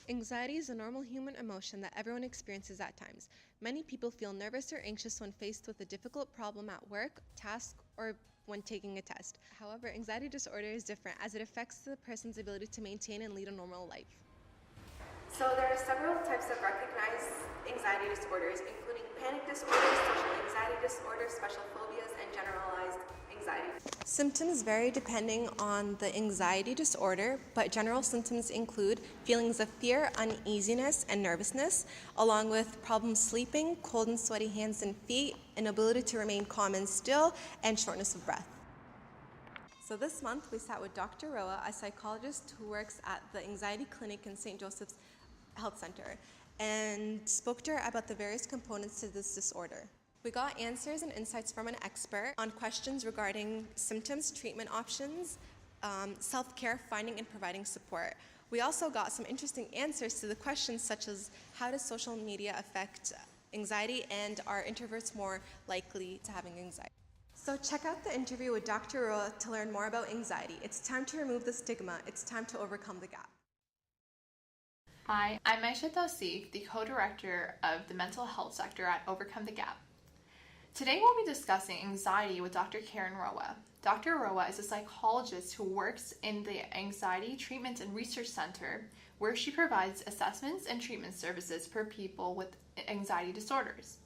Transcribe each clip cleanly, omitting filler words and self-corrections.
Anxiety is a normal human emotion that everyone experiences at times. Many people feel nervous or anxious when faced with a difficult problem at work, task, or when taking a test. However, anxiety disorder is different as it affects the person's ability to maintain and lead a normal life. So there are several types of recognized anxiety disorders, including panic disorder, social anxiety disorder, special phobias, and generalized anxiety. Symptoms vary depending on the anxiety disorder, but general symptoms include feelings of fear, uneasiness, and nervousness, along with problems sleeping, cold and sweaty hands and feet, inability to remain calm and still, and shortness of breath. So this month we sat with Dr. Roa, a psychologist who works at the Anxiety Clinic in St. Joseph's Health Center, and spoke to her about the various components to this disorder. We got answers and insights from an expert on questions regarding symptoms, treatment options, self-care, finding and providing support. We also got some interesting answers to the questions such as how does social media affect anxiety, and are introverts more likely to having anxiety? So check out the interview with Dr. Roa to learn more about anxiety. It's time to remove the stigma. It's time to overcome the gap. Hi, I'm Aisha Tausif, the co-director of the mental health sector at Overcome the Gap. Today we'll be discussing anxiety with Dr. Karen Roa. Dr. Roa is a psychologist who works in the Anxiety Treatment and Research Center, where she provides assessments and treatment services for people with anxiety disorders.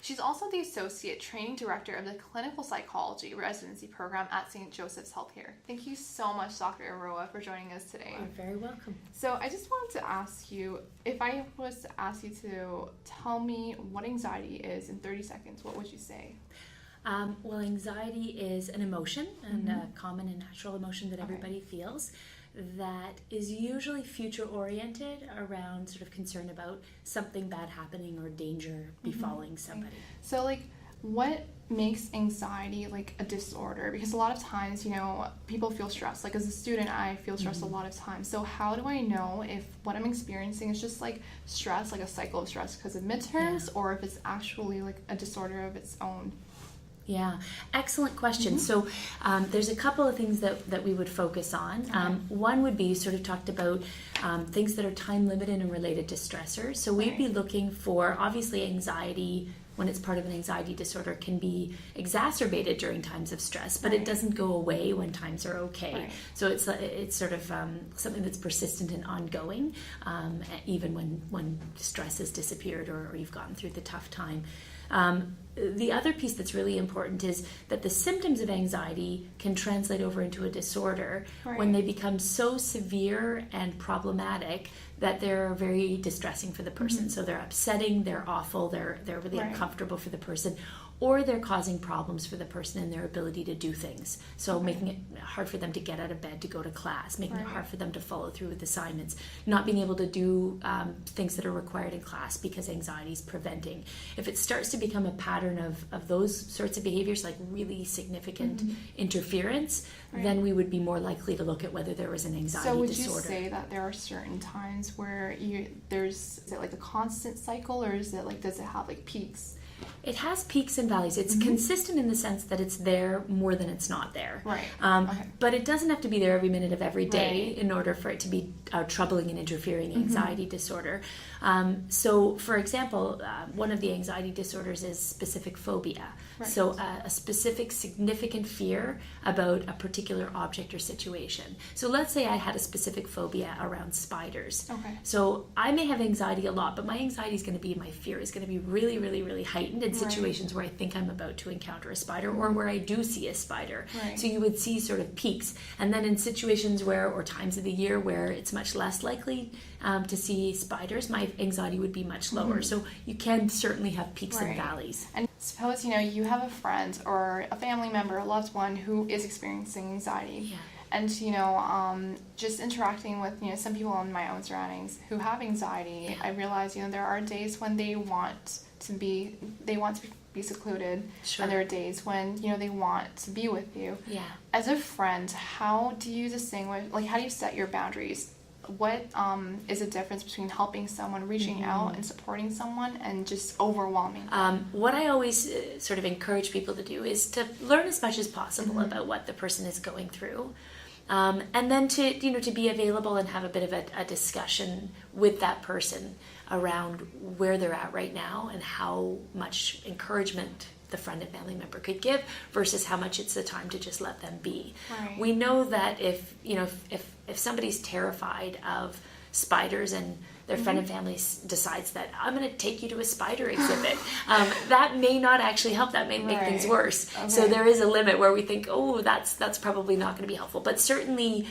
She's also the Associate Training Director of the Clinical Psychology Residency Program at St. Joseph's Healthcare. Thank you so much, Dr. Roa, for joining us today. You're very welcome. So I just wanted to ask you, if I was to ask you to tell me what anxiety is in 30 seconds, what would you say? Well, anxiety is an emotion, and a common and natural emotion that everybody feels, that is usually future-oriented around sort of concern about something bad happening or danger befalling somebody. So, like, what makes anxiety like a disorder? Because a lot of times, you know, people feel stressed. Like, as a student, I feel stressed a lot of times. So how do I know if what I'm experiencing is just like stress, like a cycle of stress because of midterms, or if it's actually like a disorder of its own? Yeah, excellent question. So there's a couple of things that we would focus on. One would be, you sort of talked about things that are time limited and related to stressors. So we'd be looking for, obviously, anxiety, when it's part of an anxiety disorder, can be exacerbated during times of stress, but it doesn't go away when times are okay. So it's sort of something that's persistent and ongoing, even when stress has disappeared or you've gotten through the tough time. The other piece that's really important is that the symptoms of anxiety can translate over into a disorder when they become so severe and problematic that they're very distressing for the person. So they're upsetting, they're awful, they're really uncomfortable for the person, or they're causing problems for the person in their ability to do things. So making it hard for them to get out of bed to go to class, making it hard for them to follow through with assignments, not being able to do things that are required in class because anxiety is preventing. If it starts to become a pattern of those sorts of behaviors, like really significant interference, then we would be more likely to look at whether there was an anxiety disorder. So would you say that there are certain times where is it like a constant cycle, or is it like, does it have like peaks? It has peaks and valleys. It's consistent in the sense that it's there more than it's not there. But it doesn't have to be there every minute of every day in order for it to be troubling and interfering anxiety disorder. So, for example, one of the anxiety disorders is specific phobia. So a specific significant fear about a particular object or situation. So let's say I had a specific phobia around spiders. So I may have anxiety a lot, but my anxiety is going to be, my fear is going to be really, really, really heightened in situations where I think I'm about to encounter a spider or where I do see a spider. So you would see sort of peaks. And then in situations where, or times of the year where it's much less likely to see spiders, my anxiety would be much lower. So you can certainly have peaks and valleys. And suppose, you know, you have a friend or a family member, a loved one who is experiencing anxiety. And, you know, just interacting with, you know, some people in my own surroundings who have anxiety, I realize, you know, there are days when they want to be secluded, and there are days when, you know, they want to be with you. As a friend, how do you distinguish, like, how do you set your boundaries? What is the difference between helping someone, reaching out and supporting someone, and just overwhelming them? What I always sort of encourage people to do is to learn as much as possible about what the person is going through. And then to be available and have a bit of a discussion with that person around where they're at right now and how much encouragement the friend and family member could give versus how much it's the time to just let them be. Right. We know that if somebody's terrified of spiders and their friend and family decides that I'm going to take you to a spider exhibit, that may not actually help. That may make things worse. Okay. So there is a limit where we think, oh, that's probably not going to be helpful. But certainly,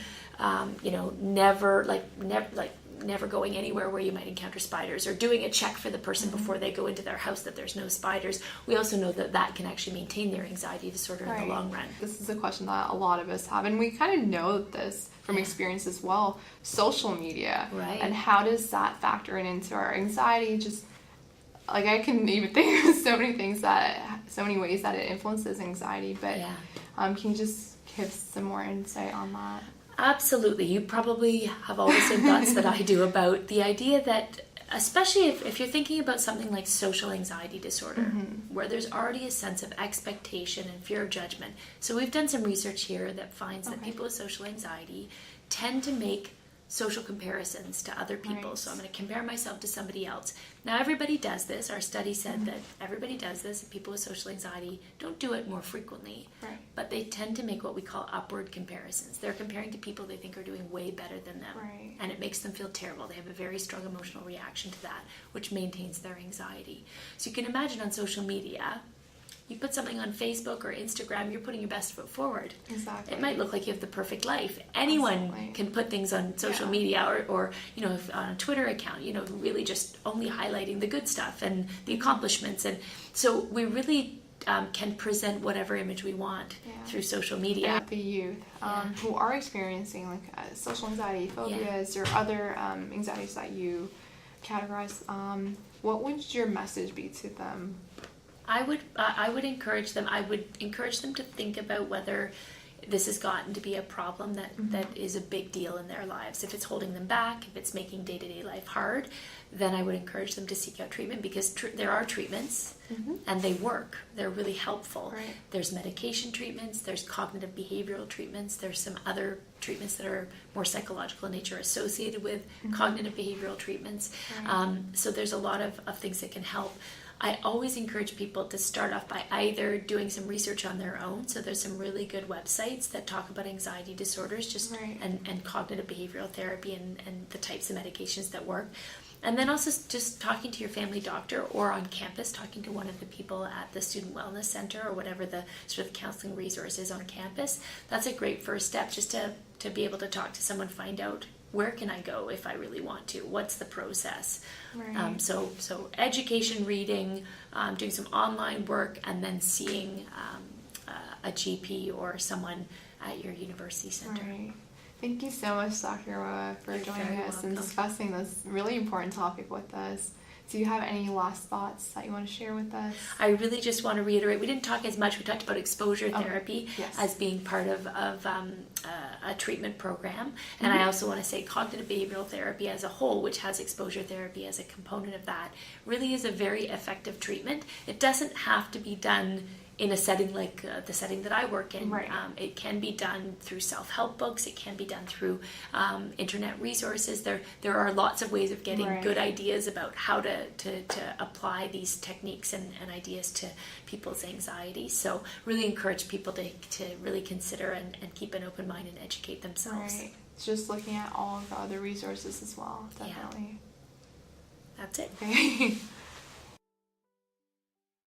never going anywhere where you might encounter spiders, or doing a check for the person before they go into their house that there's no spiders. We also know that can actually maintain their anxiety disorder in the long run. This is a question that a lot of us have, and we kind of know this from experience as well. Social media, right? And how does that factor into our anxiety? Just like I can even think of so many ways that it influences anxiety. But can you just give some more insight on that? Absolutely. You probably have all the same thoughts that I do about the idea that, especially if you're thinking about something like social anxiety disorder, where there's already a sense of expectation and fear of judgment. So we've done some research here that finds that people with social anxiety tend to make social comparisons to other people. So I'm going to compare myself to somebody else. Now, everybody does this. Our study said that everybody does this. People with social anxiety don't do it more frequently, but they tend to make what we call upward comparisons. They're comparing to people they think are doing way better than them, and it makes them feel terrible. They have a very strong emotional reaction to that, which maintains their anxiety. So you can imagine on social media, you put something on Facebook or Instagram, you're putting your best foot forward. Exactly. It might look like you have the perfect life. Anyone can put things on social media or if on a Twitter account, really just only highlighting the good stuff and the accomplishments. And so we really can present whatever image we want through social media. And the youth who are experiencing social anxiety, phobias, or other anxieties that you categorize, what would your message be to them? I would encourage them. I would encourage them to think about whether this has gotten to be a problem that is a big deal in their lives. If it's holding them back, if it's making day-to-day life hard, then I would encourage them to seek out treatment, because there are treatments and they work. They're really helpful. Right. There's medication treatments, there's cognitive behavioral treatments, there's some other treatments that are more psychological in nature associated with cognitive behavioral treatments. So there's a lot of things that can help. I always encourage people to start off by either doing some research on their own. So there's some really good websites that talk about anxiety disorders, and cognitive behavioral therapy and the types of medications that work. And then also just talking to your family doctor, or on campus, talking to one of the people at the Student Wellness Center or whatever the sort of counseling resource is on campus. That's a great first step, just to be able to talk to someone, find out, where can I go if I really want to? What's the process? So education, reading, doing some online work, and then seeing a GP or someone at your university center. Thank you so much, Dr. Roa, for joining us and discussing this really important topic with us. Do you have any last thoughts that you want to share with us? I really just want to reiterate, we didn't talk as much. We talked about exposure therapy as being part of a treatment program. And I also want to say cognitive behavioral therapy as a whole, which has exposure therapy as a component of that, really is a very effective treatment. It doesn't have to be done in a setting like the setting that I work in. It can be done through self-help books. It can be done through internet resources. There are lots of ways of getting good ideas about how to apply these techniques and ideas to people's anxiety. So really encourage people to really consider and keep an open mind and educate themselves. Just looking at all of the other resources as well, definitely. That's it. Okay.